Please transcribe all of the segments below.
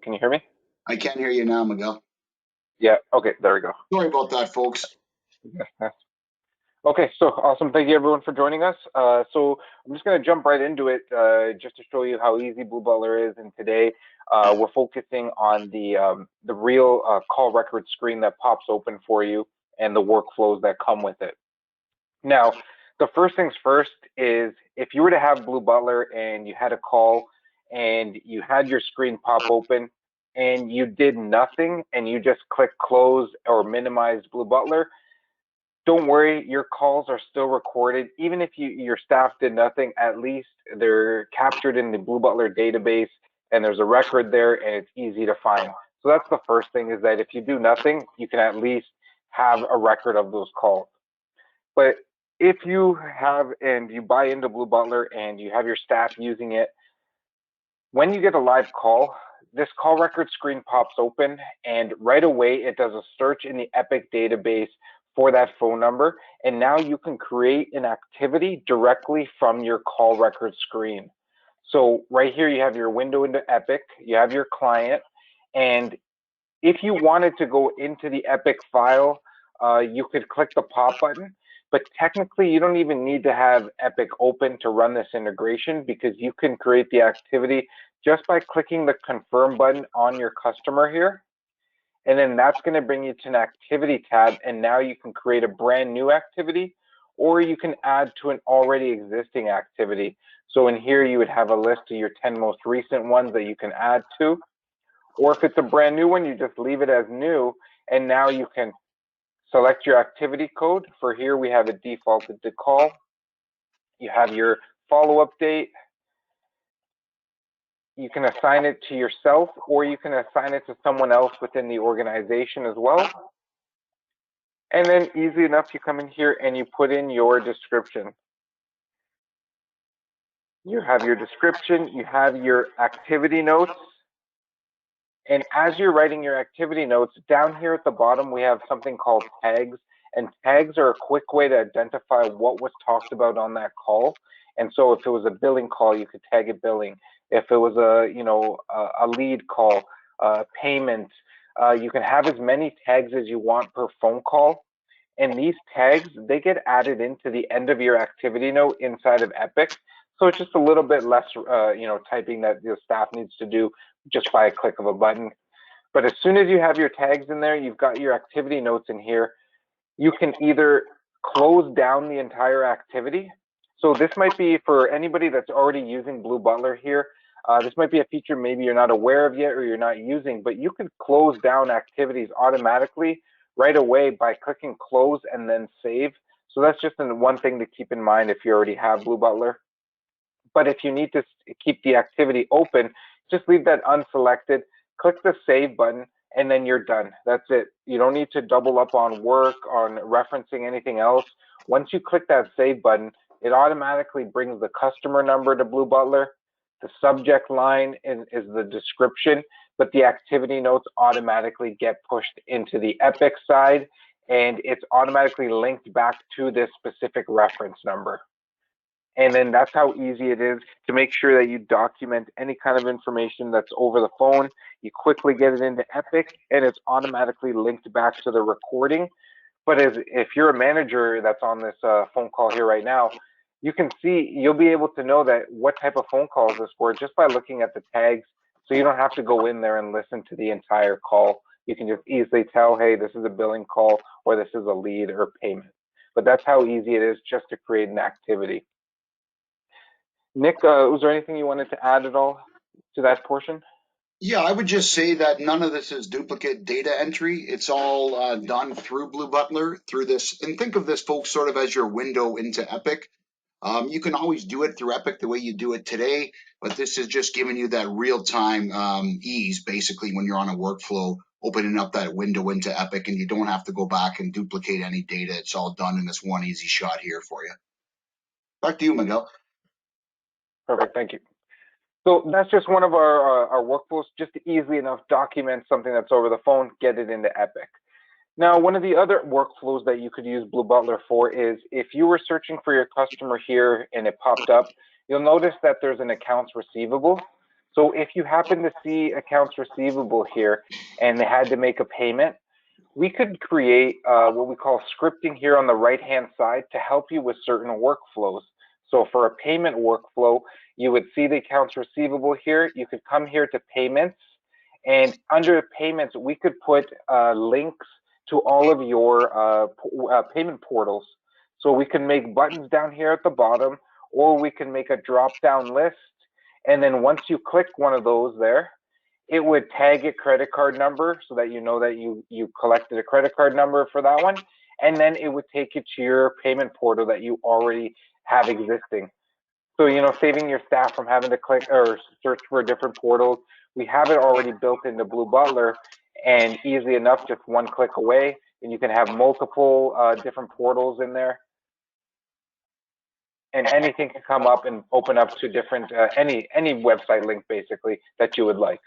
Can you hear me? I can hear you now, Miguel. Yeah. Okay. There we go. Sorry about that, folks. Yeah. Okay. So awesome. Thank you everyone for joining us. So I'm just going to jump right into it, just to show you how easy Blue Butler is. And today, we're focusing on the real call record screen that pops open for you and the workflows that come with it. Now, the first things first is if you were to have Blue Butler and you had a call and you had your screen pop open and you did nothing and you just click close or minimize Blue Butler, don't worry, your calls are still recorded. Even if your staff did nothing, at least they're captured in the Blue Butler database and there's a record there and it's easy to find. So that's the first thing, is that if you do nothing, you can at least have a record of those calls. But if you have and you buy into Blue Butler and you have your staff using it, when you get a live call, this call record screen pops open and right away it does a search in the Epic database for that phone number. And now you can create an activity directly from your call record screen. So right here, you have your window into Epic, you have your client, and if you wanted to go into the Epic file, you could click the pop button, but technically you don't even need to have Epic open to run this integration, because you can create the activity just by clicking the confirm button on your customer here. And then that's going to bring you to an activity tab. And now you can create a brand new activity, or you can add to an already existing activity. So in here, you would have a list of your 10 most recent ones that you can add to. Or if it's a brand new one, you just leave it as new. And now you can select your activity code. For here, we have it defaulted to call. You have your follow-up date. You can assign it to yourself, or you can assign it to someone else within the organization as well. And then easy enough, you come in here and you put in your description. You have your description, you have your activity notes. And as you're writing your activity notes, down here at the bottom, we have something called tags. And tags are a quick way to identify what was talked about on that call. And so if it was a billing call, you could tag it billing. If it was a lead call, payment, you can have as many tags as you want per phone call. And these tags, they get added into the end of your activity note inside of Epic. So it's just a little bit less, typing that your staff needs to do just by a click of a button. But as soon as you have your tags in there, you've got your activity notes in here, you can either close down the entire activity. So this might be for anybody that's already using Blue Butler here. This might be a feature maybe you're not aware of yet or you're not using, but you can close down activities automatically right away by clicking close and then save. So that's just one thing to keep in mind if you already have Blue Butler. But if you need to keep the activity open, just leave that unselected, click the save button, and then you're done. That's it. You don't need to double up on work, on referencing anything else. Once you click that save button, it automatically brings the customer number to Blue Butler. The subject line is the description, but the activity notes automatically get pushed into the Epic side, and it's automatically linked back to this specific reference number. And then that's how easy it is to make sure that you document any kind of information that's over the phone. You quickly get it into Epic, and it's automatically linked back to the recording. But if you're a manager that's on this phone call here right now, you can see, you'll be able to know that what type of phone call is this for just by looking at the tags. So you don't have to go in there and listen to the entire call. You can just easily tell, hey, this is a billing call, or this is a lead or payment. But that's how easy it is just to create an activity. Nick, was there anything you wanted to add at all to that portion? Yeah, I would just say that none of this is duplicate data entry. It's all done through Blue Butler, through this. And think of this, folks, sort of as your window into Epic. You can always do it through Epic the way you do it today, but this is just giving you that real-time ease, basically, when you're on a workflow, opening up that window into Epic, and you don't have to go back and duplicate any data. It's all done in this one easy shot here for you. Back to you, Miguel. Perfect, thank you. So that's just one of our workflows, just to easily enough document something that's over the phone, get it into Epic. Now, one of the other workflows that you could use Blue Butler for is if you were searching for your customer here and it popped up, you'll notice that there's an accounts receivable. So if you happen to see accounts receivable here and they had to make a payment, we could create what we call scripting here on the right-hand side to help you with certain workflows. So for a payment workflow, you would see the accounts receivable here. You could come here to payments, and under payments, we could put links to all of your payment portals. So we can make buttons down here at the bottom, or we can make a drop-down list. And then once you click one of those there, it would tag a credit card number so that you know that you collected a credit card number for that one, and then it would take you to your payment portal that you already have existing. So saving your staff from having to click or search for different portals. We have it already built into blueButler, and easy enough, just one click away, and you can have multiple different portals in there, and anything can come up and open up to different any website link basically that you would like.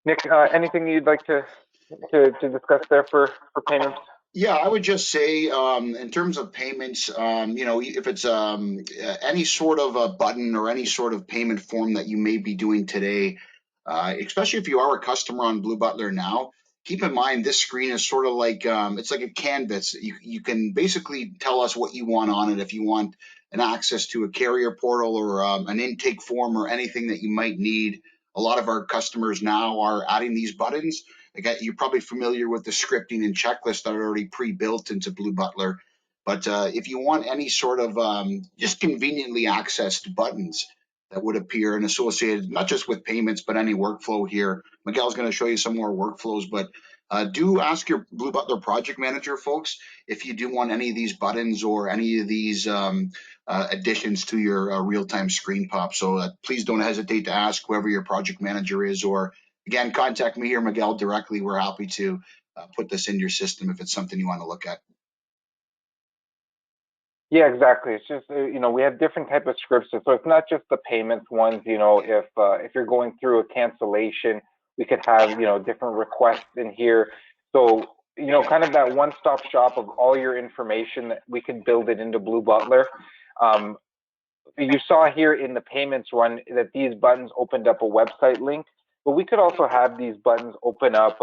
Nick, anything you'd like to discuss there for payments? Yeah, I would just say, in terms of payments, if it's any sort of a button or any sort of payment form that you may be doing today, especially if you are a customer on Blue Butler now, keep in mind this screen is sort of like it's like a canvas. You can basically tell us what you want on it. If you want an access to a carrier portal or an intake form or anything that you might need. A lot of our customers now are adding these buttons. Like, you're probably familiar with the scripting and checklist that are already pre-built into Blue Butler. But if you want any sort of just conveniently accessed buttons that would appear and associated not just with payments but any workflow here, Miguel's going to show you some more workflows. But do ask your Blue Butler project manager, folks, if you do want any of these buttons or any of these additions to your real-time screen pop. So please don't hesitate to ask whoever your project manager is, or again, contact me or Miguel directly. We're happy to put this in your system if it's something you want to look at. Yeah, exactly. It's just we have different type of scripts, so it's not just the payments ones. If you're going through a cancellation, we could have different requests in here. So kind of that one-stop shop of all your information that we can build it into Blue Butler. Um, you saw here in the payments run that these buttons opened up a website link, but we could also have these buttons open up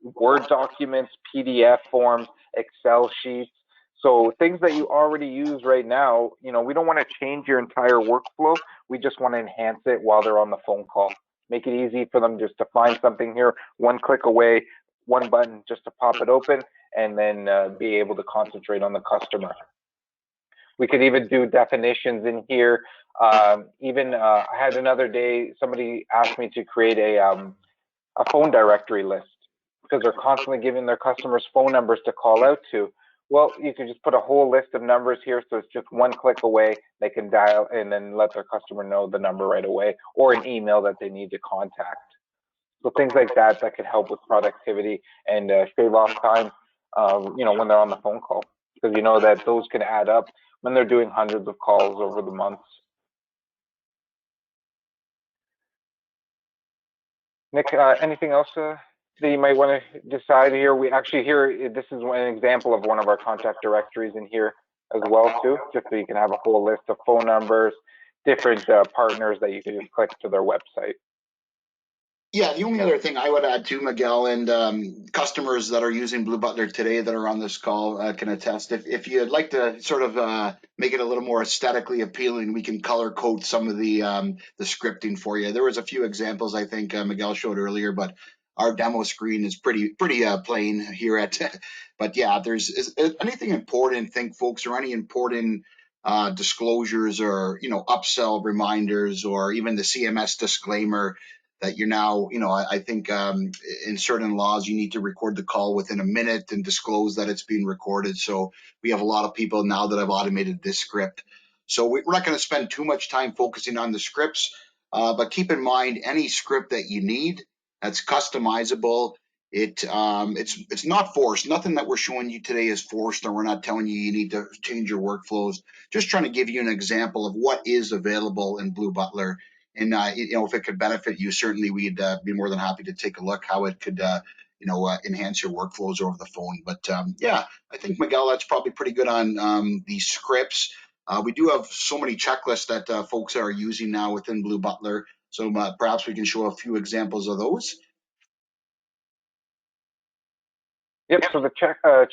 Word documents, PDF forms, Excel sheets. So things that you already use right now, we don't want to change your entire workflow. We just want to enhance it while they're on the phone call. Make it easy for them just to find something here, one click away, one button just to pop it open, and then be able to concentrate on the customer. We could even do definitions in here. I had another day, somebody asked me to create a phone directory list because they're constantly giving their customers phone numbers to call out to. Well, you can just put a whole list of numbers here, so it's just one click away. They can dial and then let their customer know the number right away, or an email that they need to contact. So things like that could help with productivity and shave off time, when they're on the phone call, because you know that those can add up when they're doing hundreds of calls over the months. Nick, anything else that you might want to decide here? We actually here, this is an example of one of our contact directories in here as well too, just so you can have a whole list of phone numbers, different partners that you can just click to their website. Yeah, the only other thing I would add to Miguel, and customers that are using Blue Butler today that are on this call can attest. If you'd like to sort of make it a little more aesthetically appealing, we can color code some of the scripting for you. There was a few examples I think Miguel showed earlier, but our demo screen is pretty plain here at. But yeah, is anything important, think folks, or any important disclosures or upsell reminders or even the CMS disclaimer that you're now, I think in certain laws, you need to record the call within a minute and disclose that it's being recorded. So we have a lot of people now that have automated this script. So we're not going to spend too much time focusing on the scripts, but keep in mind any script that you need that's customizable. It's not forced. Nothing that we're showing you today is forced, or we're not telling you need to change your workflows. Just trying to give you an example of what is available in Blue Butler. And if it could benefit you, certainly we'd be more than happy to take a look how it could enhance your workflows over the phone. But yeah, I think Miguel, that's probably pretty good on the scripts. We do have so many checklists that folks are using now within blueButler. So perhaps we can show a few examples of those. Yep. So the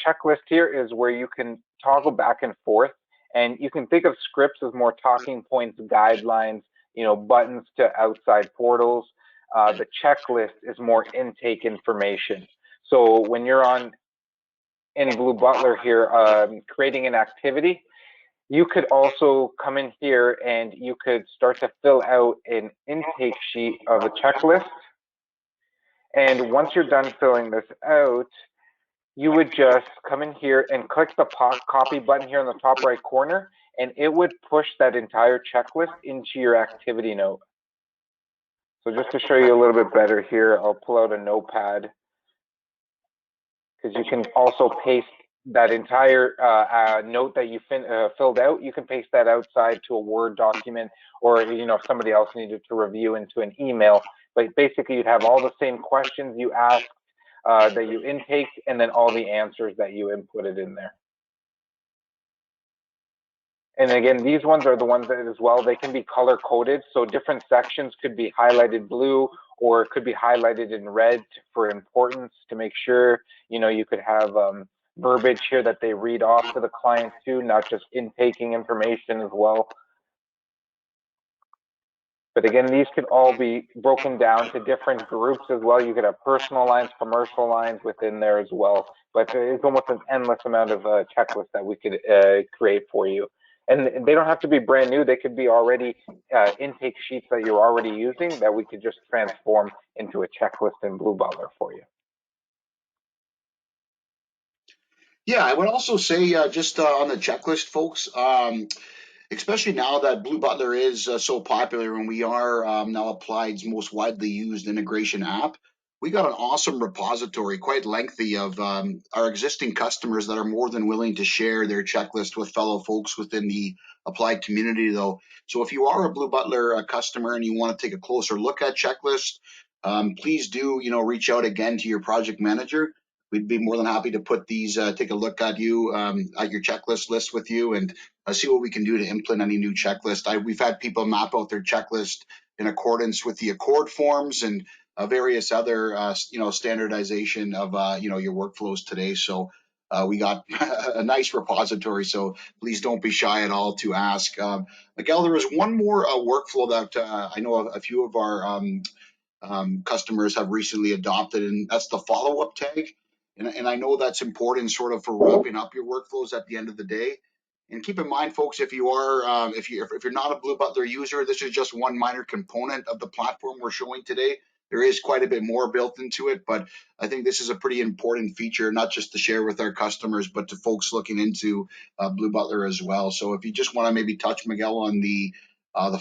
checklist here is where you can toggle back and forth, and you can think of scripts as more talking points, guidelines, buttons to outside portals. The checklist is more intake information. So when you're on in blueButler here, creating an activity, you could also come in here and you could start to fill out an intake sheet of a checklist. And once you're done filling this out, you would just come in here and click the copy button here in the top right corner, and it would push that entire checklist into your activity note. So just to show you a little bit better here, I'll pull out a notepad, because you can also paste that entire note that you filled out. You can paste that outside to a Word document, or if somebody else needed to review, into an email. But basically, you'd have all the same questions you asked, that you intake, and then all the answers that you inputted in there. And again, these ones are the ones that as well, they can be color coded. So different sections could be highlighted blue, or it could be highlighted in red for importance, to make sure, you could have verbiage here that they read off to the client too, not just intaking information as well. But again, these could all be broken down to different groups as well. You could have personal lines, commercial lines within there as well. But it's almost an endless amount of checklists that we could create for you. And they don't have to be brand new. They could be already intake sheets that you're already using, that we could just transform into a checklist in blueButler for you. Yeah, I would also say just on the checklist, folks, especially now that blueButler is so popular and we are now Applied's most widely used integration app, we got an awesome repository, quite lengthy, of our existing customers that are more than willing to share their checklist with fellow folks within the Applied community, though. So if you are a blueButler customer and you want to take a closer look at checklists, please do, reach out again to your project manager. We'd be more than happy to put these, take a look at at your checklist list with you, and see what we can do to implement any new checklist. We've had people map out their checklist in accordance with the Accord forms and various other, standardization of, your workflows today. So we got a nice repository. So please don't be shy at all to ask. Miguel, there was one more workflow that I know a few of our customers have recently adopted, and that's the follow-up tag. And I know that's important sort of for wrapping up your workflows at the end of the day. And keep in mind, folks, if you're not a blueButler user, this is just one minor component of the platform we're showing today. There is quite a bit more built into it, but I think this is a pretty important feature, not just to share with our customers, but to folks looking into blueButler as well. So if you just want to maybe touch, Miguel, on the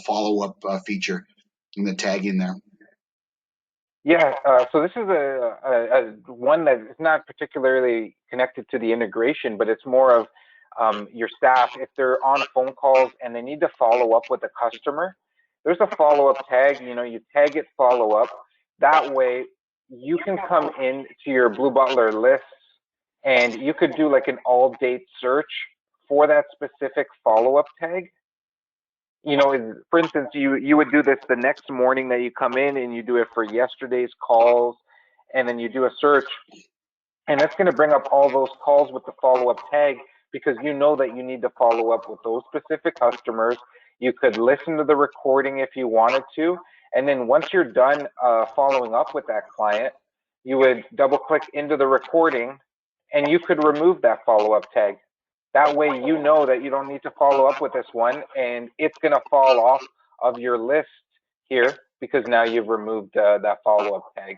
follow-up feature and the tagging there. Yeah, so this is a one that is not particularly connected to the integration, but it's more of your staff. If they're on phone calls and they need to follow up with a customer, there's a follow-up tag. You tag it follow up. That way, you can come in to your blueButler lists, and you could do like an all date search for that specific follow-up tag. For instance, you would do this the next morning that you come in, and you do it for yesterday's calls, and then you do a search, and that's going to bring up all those calls with the follow-up tag, because you know that you need to follow up with those specific customers. You could listen to the recording if you wanted to, and then once you're done following up with that client, you would double click into the recording, and you could remove that follow-up tag. That way, you know that you don't need to follow up with this one, and it's going to fall off of your list here, because now you've removed that follow-up tag.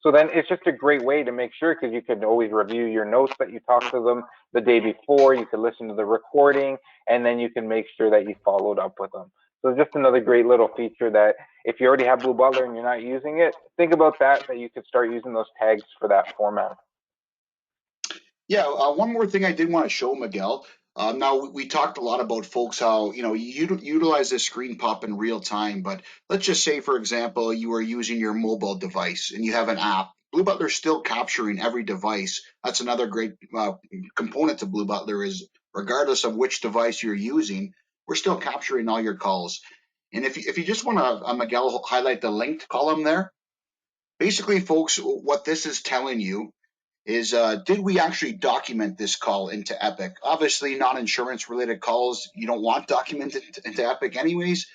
So then it's just a great way to make sure, because you can always review your notes that you talked to them the day before. You can listen to the recording, and then you can make sure that you followed up with them. So it's just another great little feature that if you already have blueButler and you're not using it, think about that you could start using those tags for that format. Yeah, one more thing I did want to show, Miguel. Now we talked a lot about folks how you utilize this screen pop in real time, but let's just say, for example, you are using your mobile device and you have an app. blueButler's still capturing every device. That's another great component to blueButler, is regardless of which device you're using, we're still capturing all your calls. And if you just want to, Miguel, highlight the linked column there. Basically, folks, what this is telling you is did we actually document this call into Epic? Obviously, non-insurance related calls you don't want documented into Epic anyways,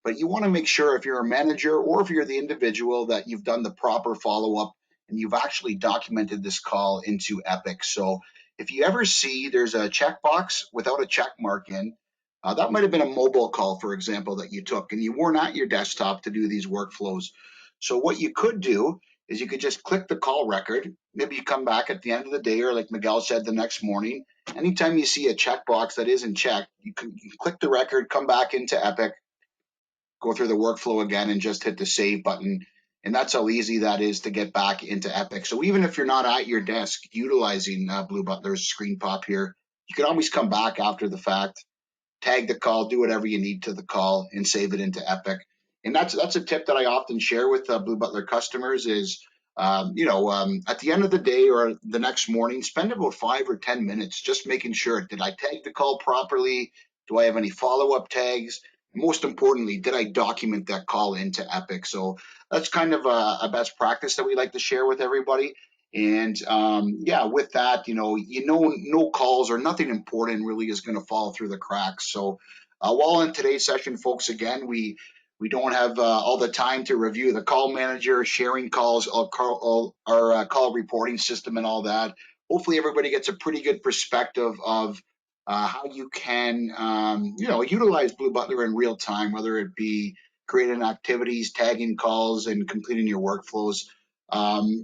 but you want to make sure if you're a manager or if you're the individual that you've done the proper follow-up and you've actually documented this call into Epic. So if you ever see there's a checkbox without a check mark in, that might have been a mobile call, for example, that you took and you weren't at your desktop to do these workflows. So what you could do is you could just click the call record. Maybe you come back at the end of the day, or like Miguel said, the next morning. Anytime you see a checkbox that isn't checked, you can click the record, come back into Epic, go through the workflow again, and just hit the save button. And that's how easy that is to get back into Epic. So even if you're not at your desk utilizing blueButler's screen pop here, you can always come back after the fact, tag the call, do whatever you need to the call, and save it into Epic. And that's a tip that I often share with blueButler customers is, at the end of the day or the next morning, spend about 5 or 10 minutes just making sure, did I tag the call properly? Do I have any follow-up tags? And most importantly, did I document that call into Epic? So that's kind of a best practice that we like to share with everybody. And with that, no calls or nothing important really is going to fall through the cracks. So while in today's session, folks, again, we don't have all the time to review the call manager, sharing calls, our call reporting system, and all that. Hopefully, everybody gets a pretty good perspective of how you can, utilize blueButler in real time, whether it be creating activities, tagging calls, and completing your workflows.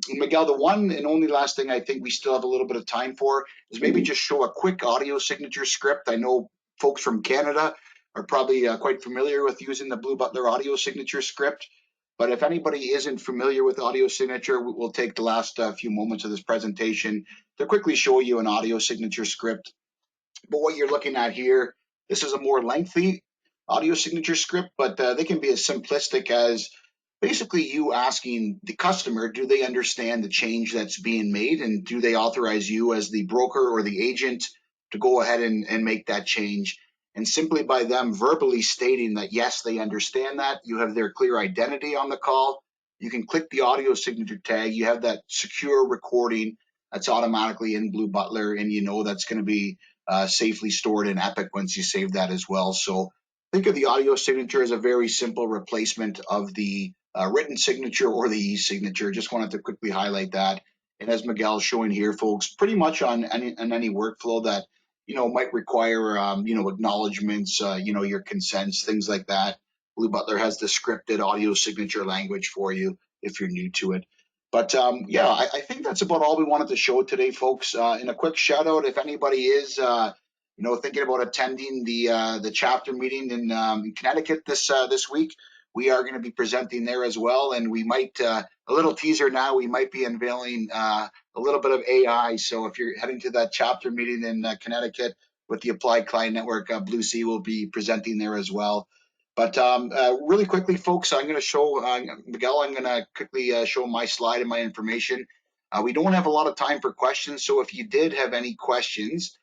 Miguel, the one and only last thing I think we still have a little bit of time for is maybe just show a quick audio signature script. I know folks from Canada are probably quite familiar with using the blueButler audio signature script. But if anybody isn't familiar with audio signature, we'll take the last few moments of this presentation to quickly show you an audio signature script. But what you're looking at here, this is a more lengthy audio signature script, but they can be as simplistic as basically you asking the customer, do they understand the change that's being made, and do they authorize you as the broker or the agent to go ahead and make that change? And simply by them verbally stating that, yes, they understand that, you have their clear identity on the call, you can click the audio signature tag, you have that secure recording that's automatically in blueButler, and you know that's going to be safely stored in Epic once you save that as well. So think of the audio signature as a very simple replacement of the written signature or the e-signature. Just wanted to quickly highlight that. And as Miguel's showing here, folks, pretty much on any workflow that might require acknowledgments, your consents, things like that. blueButler has the scripted audio signature language for you if you're new to it. But I think that's about all we wanted to show today, folks. And a quick shout out if anybody is thinking about attending the chapter meeting in Connecticut this week. We are going to be presenting there as well, and we might a little teaser now. We might be unveiling a little bit of AI. So if you're heading to that chapter meeting in Connecticut with the Applied Client Network, Blue Sea will be presenting there as well. But really quickly, folks, I'm going to show Miguel. I'm going to quickly show my slide and my information. We don't have a lot of time for questions, so if you did have any questions,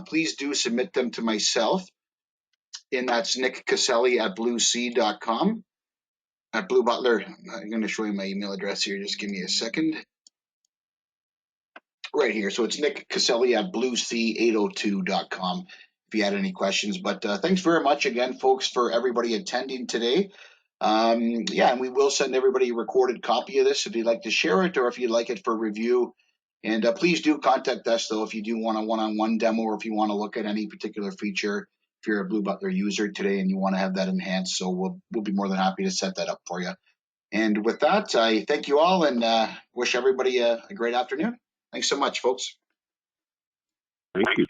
please do submit them to myself. And that's Nick Caselli at bluesea.com. At blueButler, I'm going to show you my email address here. Just give me a second. Right here. So it's Nick Caselli at bluesea802.com if you had any questions. But thanks very much again, folks, for everybody attending today. And we will send everybody a recorded copy of this if you'd like to share it or if you'd like it for review. And please do contact us, though, if you do want a one-on-one demo or if you want to look at any particular feature. If you're a blueButler user today and you want to have that enhanced, so we'll be more than happy to set that up for you. And with that, I thank you all and wish everybody a great afternoon. Thanks so much, folks. Thank you.